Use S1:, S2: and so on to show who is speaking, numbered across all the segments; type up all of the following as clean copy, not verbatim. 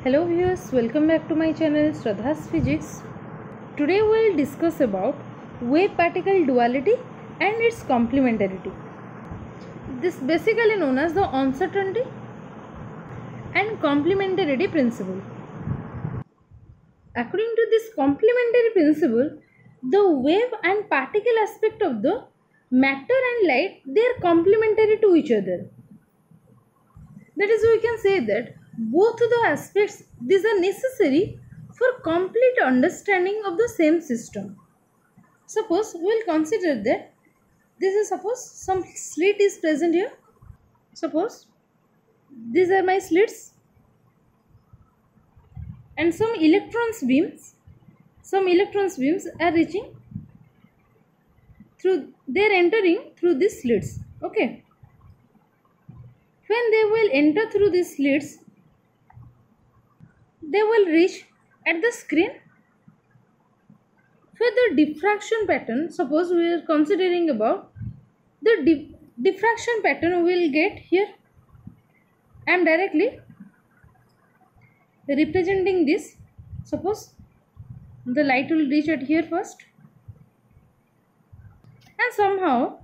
S1: Hello viewers, welcome back to my channel Shraddha's Physics. Today we will discuss about wave-particle duality and its complementarity. This basically known as the uncertainty and complementarity principle. According to this complementary principle, the wave and particle aspect of the matter and light, they are complementary to each other. That is, we can say that both the aspects, these are necessary for complete understanding of the same system. Suppose we will consider that this is, suppose some slit is present here. Suppose these are my slits and some electrons beams are reaching through, they are entering through these slits. Okay. When they will enter through these slits, they will reach at the screen where the diffraction pattern, suppose we are considering about the diffraction pattern we will get here. I am directly representing this. Suppose the light will reach at here first, and somehow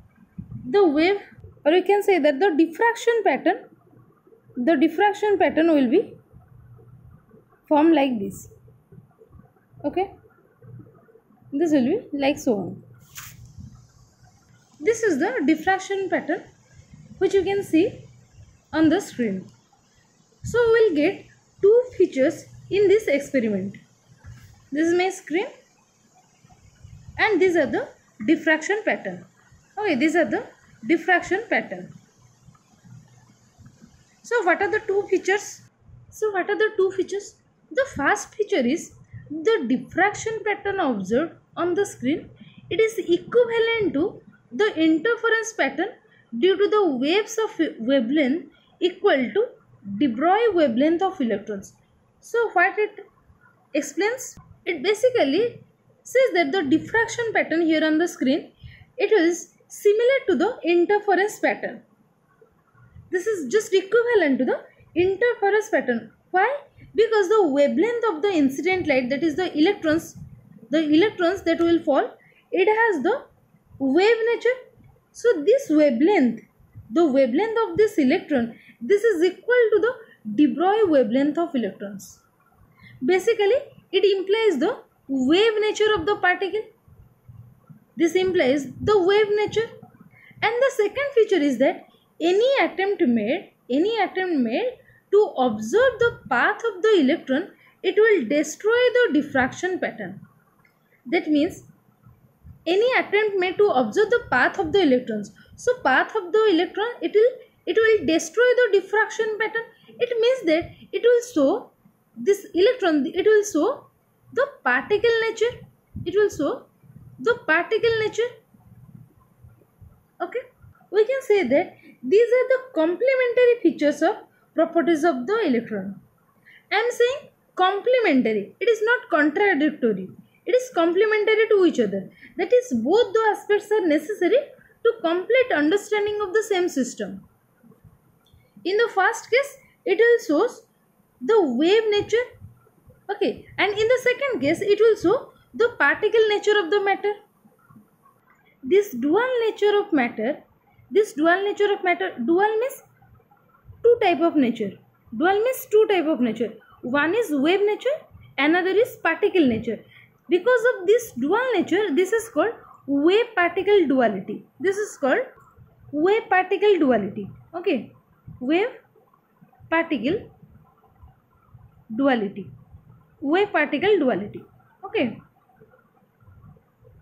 S1: the wave, or you can say that the diffraction pattern will be formed like this. Okay, this will be like so on. This is the diffraction pattern which you can see on the screen. So we will get two features in this experiment. This is my screen and these are the diffraction pattern. Okay, these are the diffraction pattern. So what are the two features? The first feature is the diffraction pattern observed on the screen. It is equivalent to the interference pattern due to the waves of wavelength equal to de Broglie wavelength of electrons. So what it explains? It basically says that the diffraction pattern here on the screen, it is similar to the interference pattern. This is just equivalent to the interference pattern. Why? Because the wavelength of the incident light, that is the electrons that will fall, it has the wave nature. So this wavelength, the wavelength of this electron, this is equal to the de Broglie wavelength of electrons. Basically, it implies the wave nature of the particle. This implies the wave nature. And the second feature is that any attempt made to observe the path of the electron, it will destroy the diffraction pattern. That means any attempt made to observe the path of the electrons. So path of the electron, it will destroy the diffraction pattern. It means that it will show this electron, it will show the particle nature. It will show the particle nature. Okay. We can say that these are the complementary features of properties of the electron. I am saying complementary. It is not contradictory. It is complementary to each other. That is, both the aspects are necessary to complete understanding of the same system. In the first case, it will show the wave nature. Okay, and in the second case, it will show the particle nature of the matter. This dual nature of matter, dual means two type of nature. One is wave nature, another is particle nature. Because of this dual nature, this is called wave-particle duality. Okay, wave-particle duality. Okay,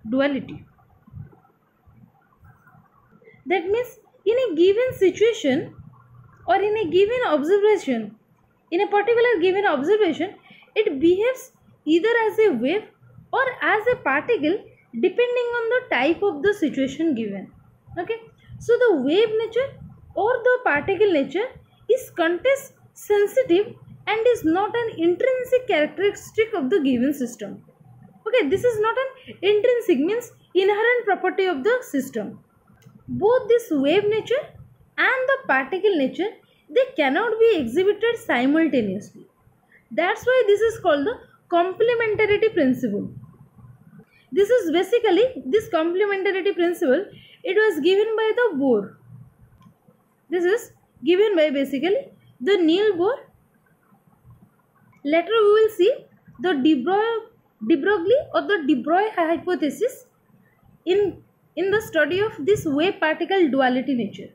S1: duality. That means in a given situation or in a given observation, in a particular given observation, it behaves either as a wave or as a particle depending on the type of the situation given. Okay, so the wave nature or the particle nature is context sensitive and is not an intrinsic characteristic of the given system. Okay, this is not an intrinsic, means inherent property of the system. Both this wave nature and the particle nature, they cannot be exhibited simultaneously. That's why this is called the complementarity principle. This is basically, this complementarity principle, it was given by the Bohr. This is given by basically the Niels Bohr. Later we will see the de Broglie or the de Broglie hypothesis in the study of this wave particle duality nature.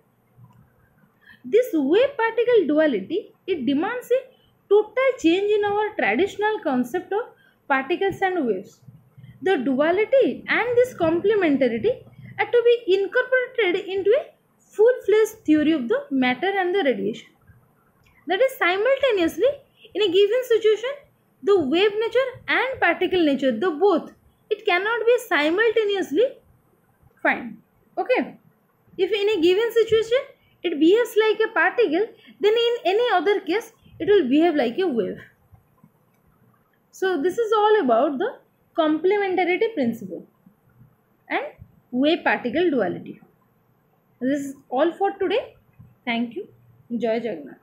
S1: This wave particle duality, it demands a total change in our traditional concept of particles and waves. The duality and this complementarity are to be incorporated into a full-fledged theory of the matter and the radiation. That is, simultaneously, in a given situation, the wave nature and particle nature, the both, it cannot be simultaneously found. Okay. If in a given situation, it behaves like a particle, then in any other case, it will behave like a wave. So this is all about the complementarity principle and wave particle duality. This is all for today. Thank you. Jai Jagannath.